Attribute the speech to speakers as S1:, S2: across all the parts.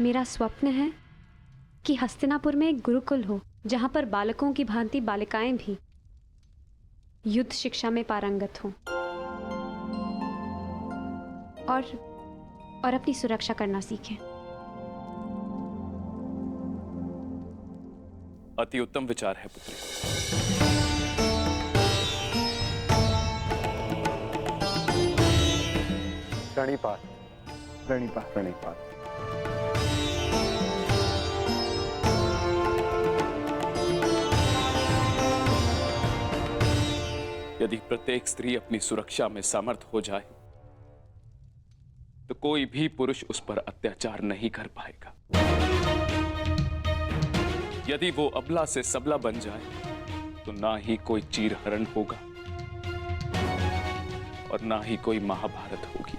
S1: मेरा स्वप्न है कि हस्तिनापुर में एक गुरुकुल हो, जहां पर बालकों की भांति बालिकाएं भी युद्ध शिक्षा में पारंगत हों और अपनी सुरक्षा करना सीखें।
S2: अति उत्तम विचार है पुत्री।
S3: प्रणिपात प्रणिपात प्रणिपात।
S2: यदि प्रत्येक स्त्री अपनी सुरक्षा में समर्थ हो जाए तो कोई भी पुरुष उस पर अत्याचार नहीं कर पाएगा। यदि वो अबला से सबला बन जाए तो ना ही कोई चीरहरण होगा और ना ही कोई महाभारत होगी।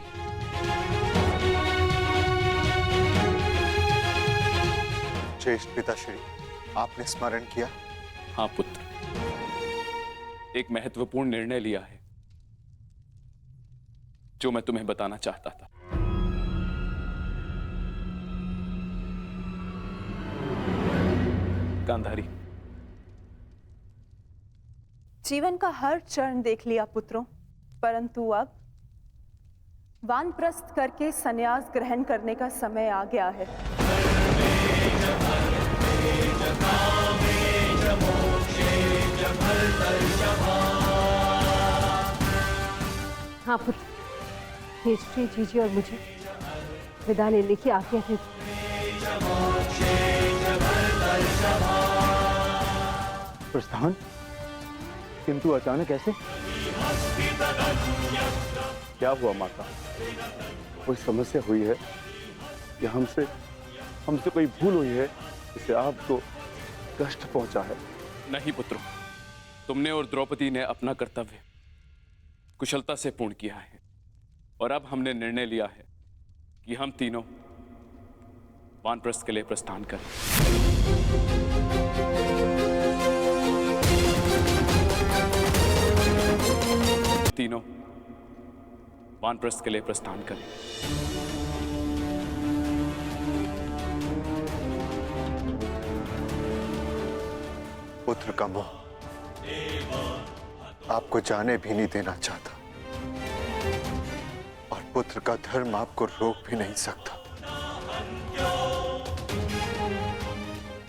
S3: ज्येष्ठ पिताश्री, आपने स्मरण किया?
S2: हाँ पुत्र, एक महत्वपूर्ण निर्णय लिया है जो मैं तुम्हें बताना चाहता था। गांधारी,
S4: जीवन का हर चरण देख लिया पुत्रों, परंतु अब वानप्रस्थ करके संन्यास ग्रहण करने का समय आ गया है।
S5: हाँ पुत्र, हिस्ट्री जीजी और मुझे विदा लेने की आज्ञा है।
S3: प्रस्थान? किंतु अचानक ऐसे? क्या हुआ माता? कोई समस्या हुई है या हमसे कोई भूल हुई है जिससे आपको कष्ट पहुंचा है?
S2: नहीं पुत्रों, तुमने और द्रौपदी ने अपना कर्तव्य कुशलता से पूर्ण किया है और अब हमने निर्णय लिया है कि हम तीनों वानप्रस्थ के लिए प्रस्थान करें। तीनों वानप्रस्थ के लिए प्रस्थान करें।
S3: पुत्र का मोह आपको जाने भी नहीं देना चाहता और पुत्र का धर्म आपको रोक भी नहीं सकता।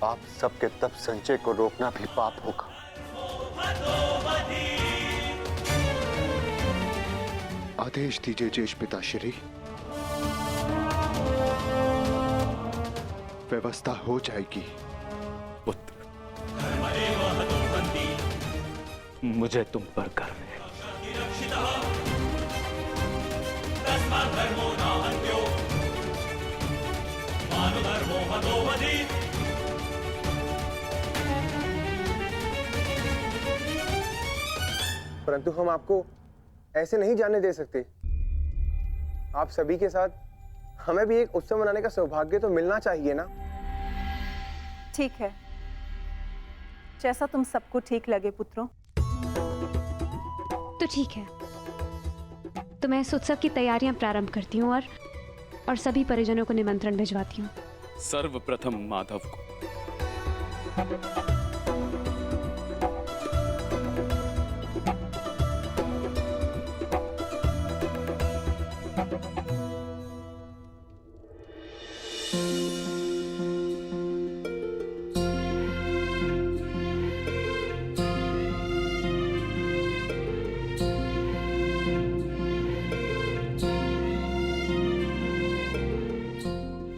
S3: आप सबके तप संचय को रोकना भी पाप होगा। आदेश दीजिए ज्येष्ठ पिताश्री। व्यवस्था हो जाएगी।
S2: पुत्र, मुझे तुम पर गर्व है।
S6: परंतु हम आपको ऐसे नहीं जाने दे सकते। आप सभी के साथ हमें भी एक उत्सव मनाने का सौभाग्य तो मिलना चाहिए ना।
S4: ठीक है, जैसा तुम सबको ठीक लगे पुत्रों।
S1: तो ठीक है, तो मैं इस उत्सव की तैयारियां प्रारंभ करती हूँ और सभी परिजनों को निमंत्रण भिजवाती हूँ।
S2: सर्वप्रथम माधव को।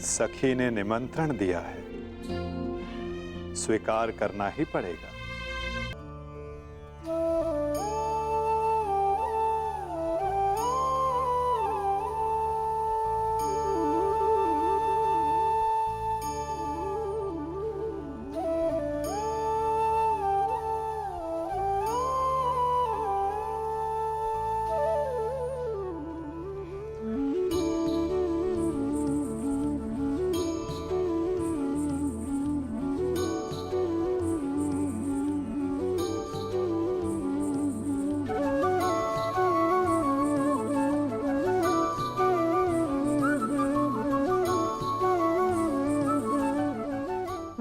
S7: सखी ने निमंत्रण दिया है, स्वीकार करना ही पड़ेगा।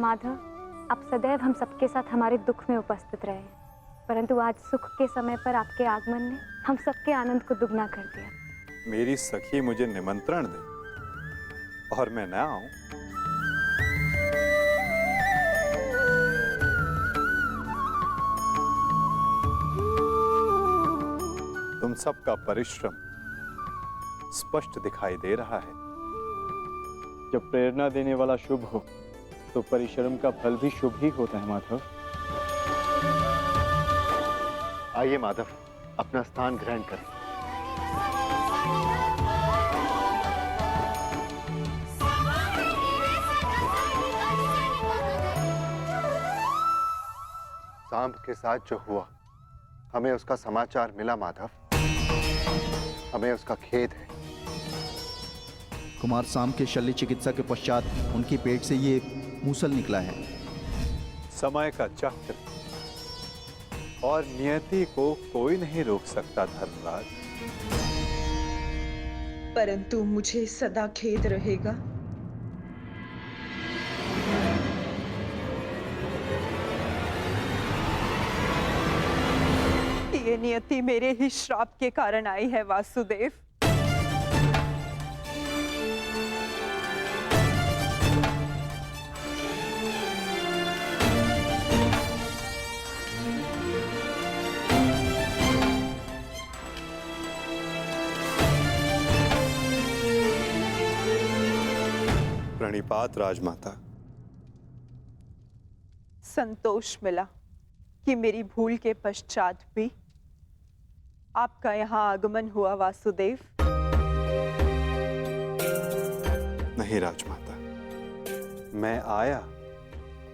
S8: माधव, आप सदैव हम सबके साथ हमारे दुख में उपस्थित रहे, परंतु आज सुख के समय पर आपके आगमन ने हम सबके आनंद को दुगना कर दिया।
S7: मेरी सखी मुझे निमंत्रण दे और मैं न आऊं? तुम सबका परिश्रम स्पष्ट दिखाई दे रहा है।
S9: जब प्रेरणा देने वाला शुभ हो तो परिश्रम का फल भी शुभ ही होता है माधव।
S10: आइए माधव, अपना स्थान ग्रहण करें। सांब के साथ जो हुआ, हमें उसका समाचार मिला माधव। हमें उसका खेद है।
S11: कुमार सांब के शल्य चिकित्सा के पश्चात उनकी पेट से ये मूसल निकला है।
S7: समय का चक्र और नियति को कोई नहीं रोक सकता धर्मराज।
S12: परंतु मुझे सदा खेद रहेगा।
S4: ये नियति मेरे ही श्राप के कारण आई है वासुदेव।
S7: प्रणिपात राजमाता।
S4: संतोष मिला कि मेरी भूल के पश्चात भी आपका यहाँ आगमन हुआ वासुदेव।
S7: नहीं राजमाता, मैं आया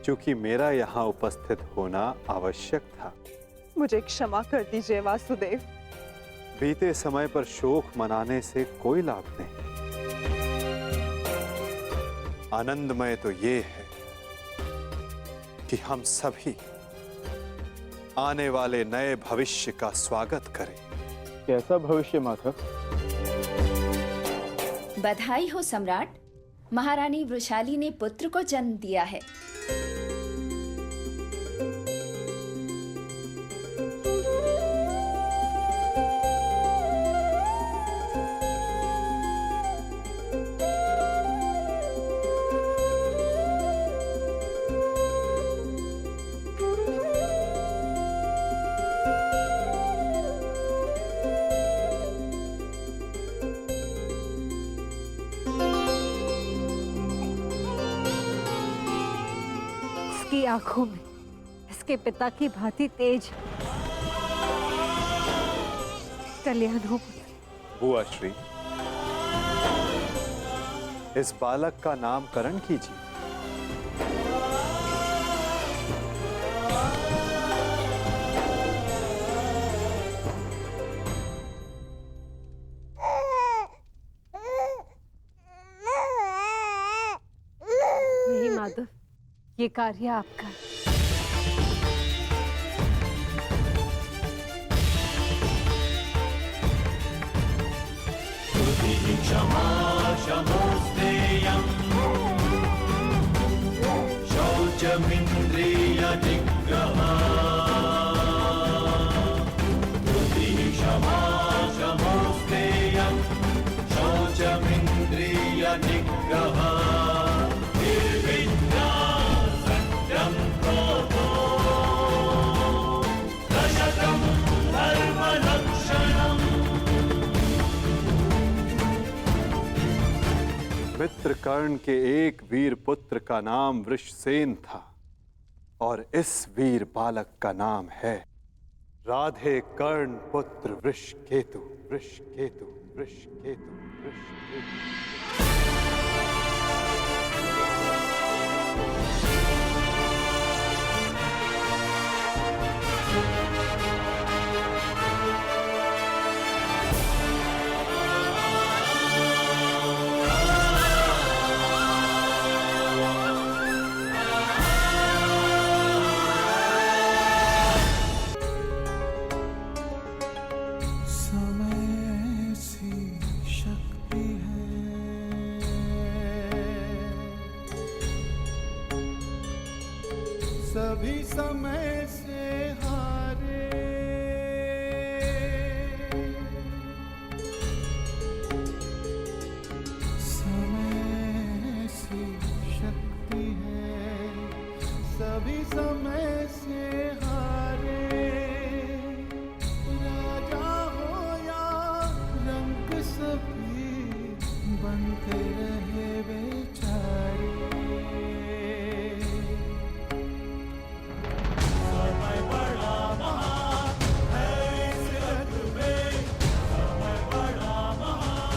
S7: क्योंकि मेरा यहाँ उपस्थित होना आवश्यक था।
S4: मुझे क्षमा कर दीजिए वासुदेव।
S7: बीते समय पर शोक मनाने से कोई लाभ नहीं। आनंदमय तो ये है कि हम सभी आने वाले नए भविष्य का स्वागत करें।
S9: कैसा भविष्य माधव?
S13: बधाई हो सम्राट, महारानी वृषाली ने पुत्र को जन्म दिया है।
S5: इसकी आंखों में इसके पिता की भांति तेज कल्याण हो।
S7: बुआ श्री, इस बालक का नामकरण कीजिए।
S5: नहीं माधव, ये कार्य आपका है।
S14: क्षमा शमोस्तेयं शौचमिन्द्रिय निग्रहा। क्षमा शमोस्तेयं शौचमिन्द्रिय निग्रहा। निर्विद्या सत्यं क्रोधो दशकं धर्मलक्षणम्।
S7: मित्र कर्ण के एक वीर पुत्र का नाम वृषसेन था और इस वीर बालक का नाम है राधे कर्ण पुत्र वृषकेतु। वृषकेतु, वृषकेतु, वृषकेतु।
S14: समय सी शक्ति है सभी समय से हारे। समय ऐसी शक्ति है, सभी समय से हारे। राजा हो या रंग सभी बनते रहे बेचारे। समय बड़ा महान है इस जग में, समय बड़ा महान,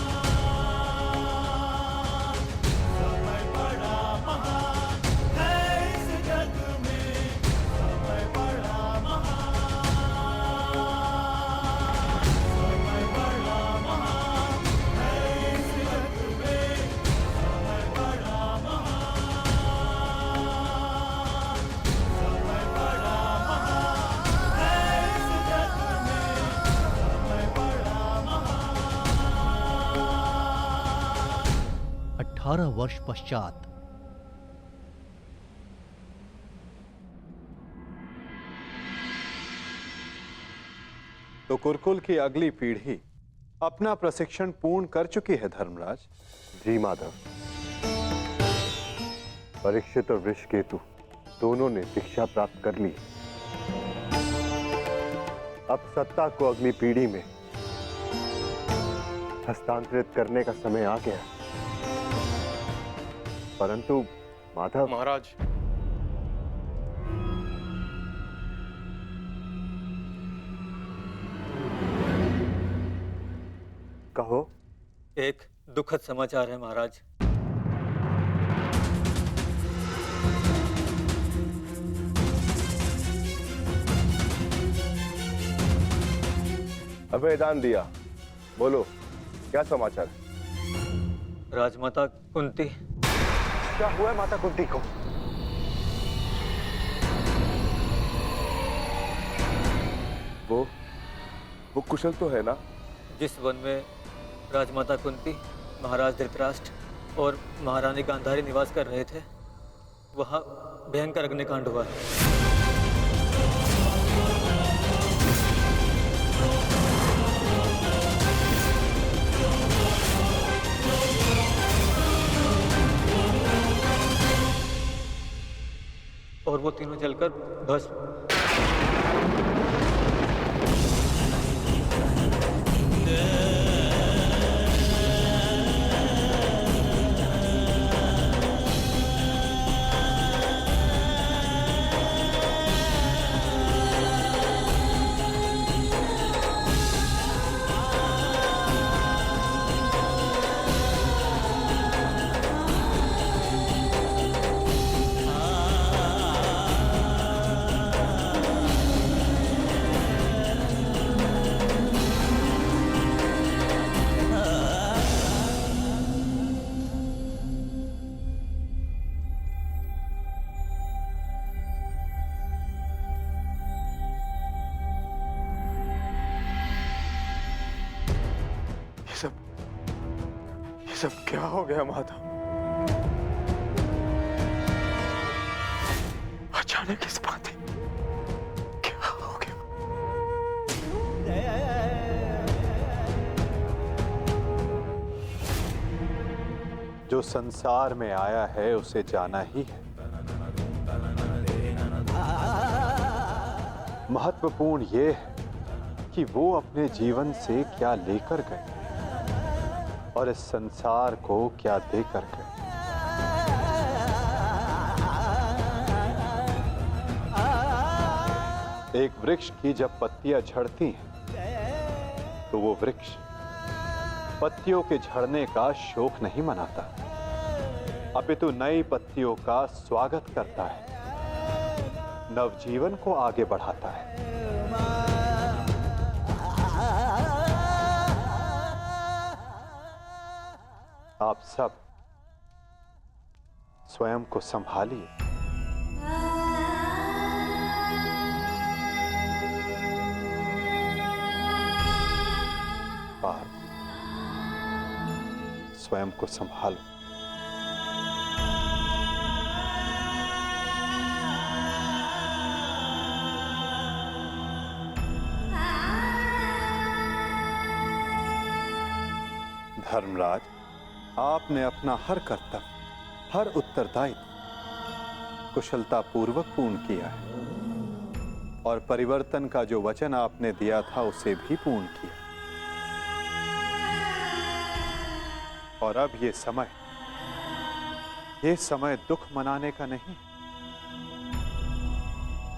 S14: समय बड़ा महान है इस जग में, समय बड़ा महान, समय बड़ा महान है इस जग में, समय बड़ा महान, समय बड़ा महान है इस जग में, समय बड़ा महान।
S15: 18 वर्ष पश्चात
S7: तो कुरुकुल की अगली पीढ़ी अपना प्रशिक्षण पूर्ण कर चुकी है धर्मराज।
S10: जी माधव, परीक्षित और वृषकेतु दोनों ने दीक्षा प्राप्त कर ली। अब सत्ता को अगली पीढ़ी में हस्तांतरित करने का समय आ गया। परंतु माधव
S6: महाराज,
S10: कहो।
S16: एक दुखद समाचार है महाराज।
S6: अभयदान दिया, बोलो क्या समाचार है?
S16: राजमाता कुंती।
S10: क्या हुआ है माता कुंती को?
S6: वो कुशल तो है ना?
S16: जिस वन में राजमाता कुंती, महाराज धृतराष्ट्र और महारानी गांधारी निवास कर रहे थे, वहां भयंकर अग्निकांड हुआ है। और वो तीनों जलकर भस्म।
S6: ये सब क्या हो गया माधव? अचानक इस बातें क्या हो गया?
S7: जो संसार में आया है उसे जाना ही है। महत्वपूर्ण ये है कि वो अपने जीवन से क्या लेकर गए और इस संसार को क्या देकर गए। एक वृक्ष की जब पत्तियां झड़ती हैं तो वो वृक्ष पत्तियों के झड़ने का शोक नहीं मनाता, अपितु नई पत्तियों का स्वागत करता है, नवजीवन को आगे बढ़ाता है। आप सब स्वयं को संभालिए। आप स्वयं को संभालो। धर्मराज, आपने अपना हर कर्तव्य, हर उत्तरदायित्व कुशलतापूर्वक पूर्ण किया है और परिवर्तन का जो वचन आपने दिया था उसे भी पूर्ण किया। और अब ये समय दुख मनाने का नहीं,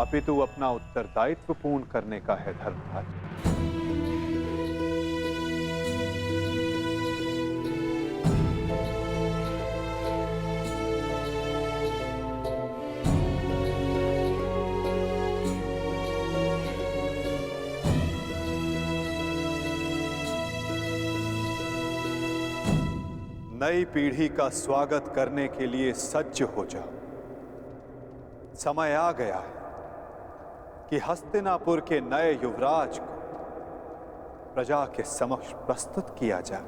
S7: अपितु अपना उत्तरदायित्व पूर्ण करने का है धर्मराज। नई पीढ़ी का स्वागत करने के लिए सज्ज हो जाओ। समय आ गया है कि हस्तिनापुर के नए युवराज को प्रजा के समक्ष प्रस्तुत किया जाए।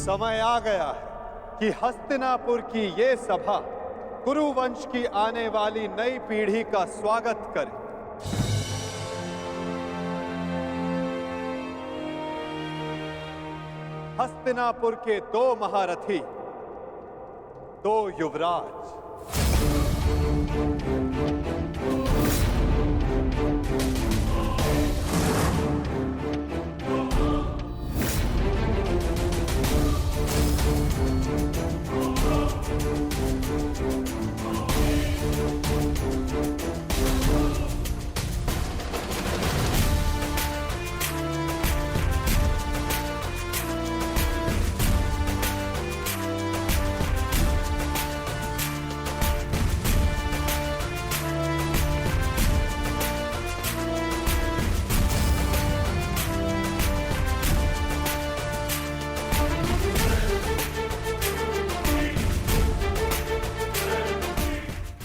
S7: समय आ गया है कि हस्तिनापुर की ये सभा कुरु वंश की आने वाली नई पीढ़ी का स्वागत करे। हस्तिनापुर के 2 महारथी, 2 युवराज,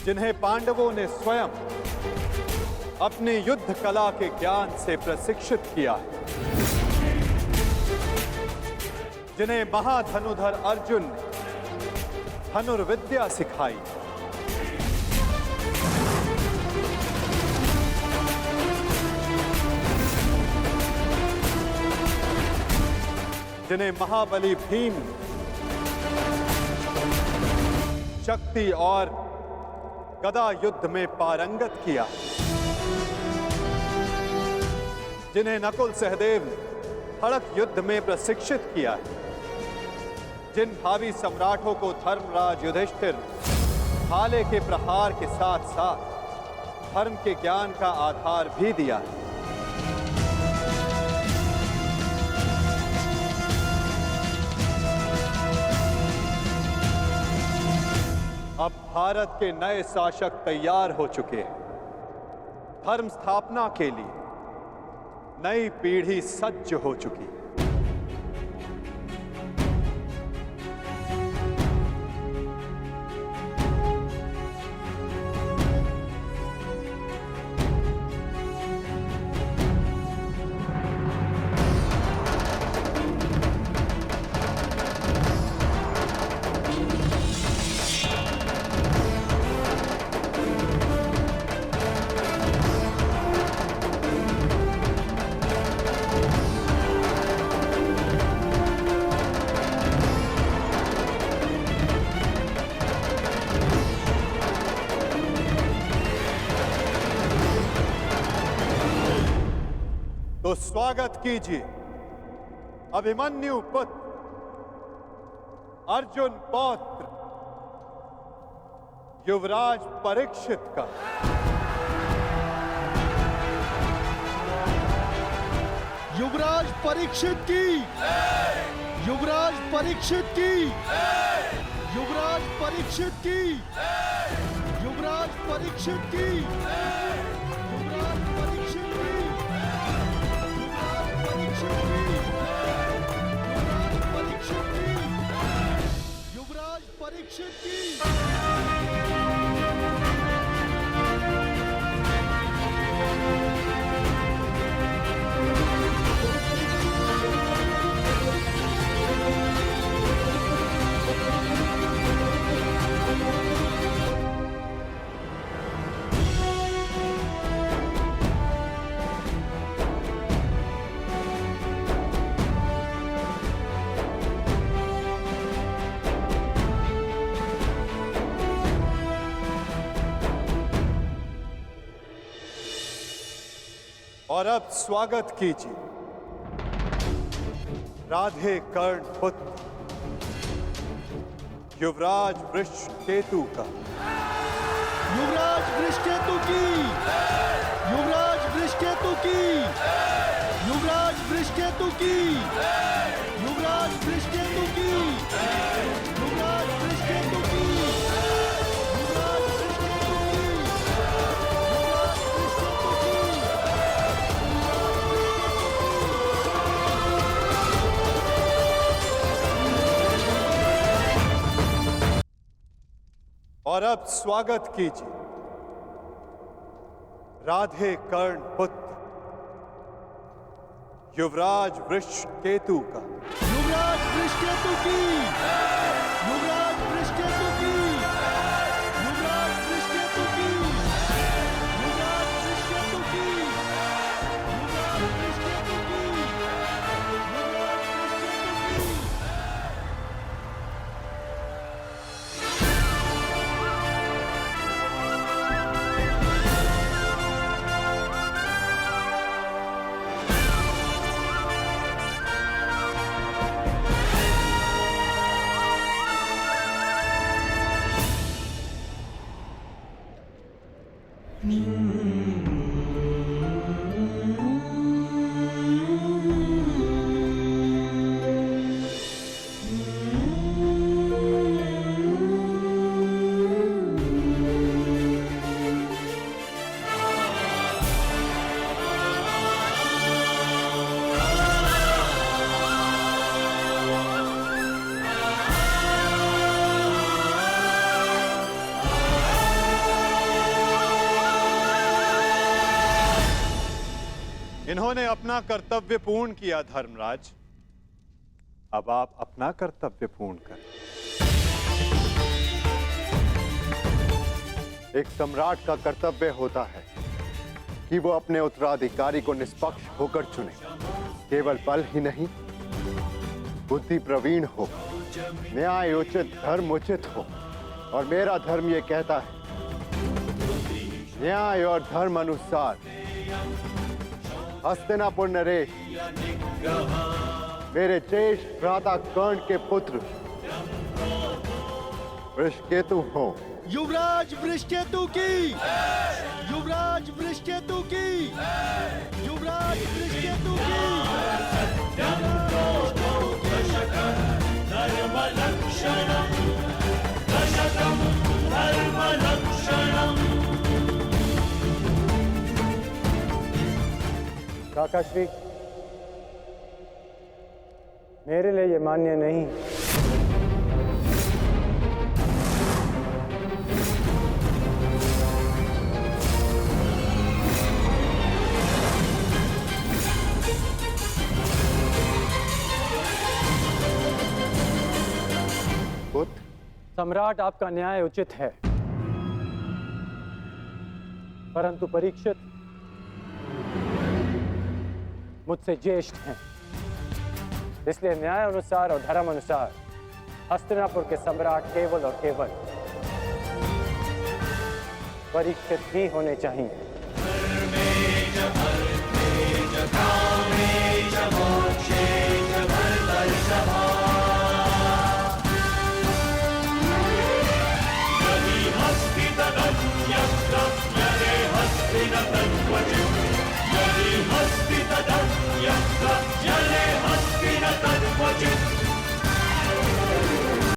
S7: जिन्हें पांडवों ने स्वयं अपनी युद्ध कला के ज्ञान से प्रशिक्षित किया है, जिन्हें महाधनुधर अर्जुन ने धनुर्विद्या सिखाई, जिन्हें महाबली भीम शक्ति और गदा युद्ध में पारंगत किया, जिन्हें नकुल सहदेव ने खड़ग युद्ध में प्रशिक्षित किया है, जिन भावी सम्राटों को धर्मराज युधिष्ठिर भाले के प्रहार के साथ साथ धर्म के ज्ञान का आधार भी दिया है। अब भारत के नए शासक तैयार हो चुके हैं। धर्म स्थापना के लिए नई पीढ़ी सज्ज हो चुकी है। तो स्वागत कीजिए अभिमन्यु पुत्र अर्जुन पौत्र युवराज परीक्षित का।
S14: युवराज परीक्षित की, युवराज परीक्षित की, युवराज परीक्षित की, युवराज परीक्षित की, युवराज परीक्षित की, युवराज परीक्षित की।
S7: और अब स्वागत कीजिए राधे कर्ण पुत्र युवराज वृषकेतु का।
S14: युवराज वृषकेतु की, युवराज वृषकेतु की, युवराज वृषकेतु की, युवराज वृषकेतु की, युवराज वृषकेतु की, युवराज वृषकेतु की, युवराज वृषकेतु की।
S7: और अब स्वागत कीजिए राधे कर्ण पुत्र युवराज वृषकेतु का।
S14: युवराज वृषकेतु की, युवराज वृषकेतु की, युवराज वृषकेतु की, युवराज वृषकेतु की, युवराज वृषकेतु की, युवराज वृषकेतु की।
S7: इन्होंने अपना कर्तव्य पूर्ण किया धर्मराज, अब आप अपना कर्तव्य पूर्ण करें।
S10: एक सम्राट का कर्तव्य होता है कि वो अपने उत्तराधिकारी को निष्पक्ष होकर चुने, केवल बल ही नहीं, बुद्धि प्रवीण हो, न्याय उचित, धर्म उचित हो। और मेरा धर्म ये कहता है न्याय और धर्म अनुसार हस्तिनापुर नरेश मेरे ज्येष्ठ भ्राता कर्ण के पुत्र वृषकेतु हो।
S14: युवराज वृषकेतु की, युवराज वृषकेतु की, युवराज वृषकेतु की,
S6: काकाश्री, मेरे लिए ये मान्य नहीं।
S10: पुत्र,
S6: सम्राट आपका न्याय उचित है, परंतु परीक्षित मुझसे ज्येष्ठ हैं, इसलिए न्याय अनुसार और धर्म अनुसार हस्तिनापुर के सम्राट केवल और केवल परीक्षित ही होने चाहिए।
S14: जले हस्ति न तद्वचित्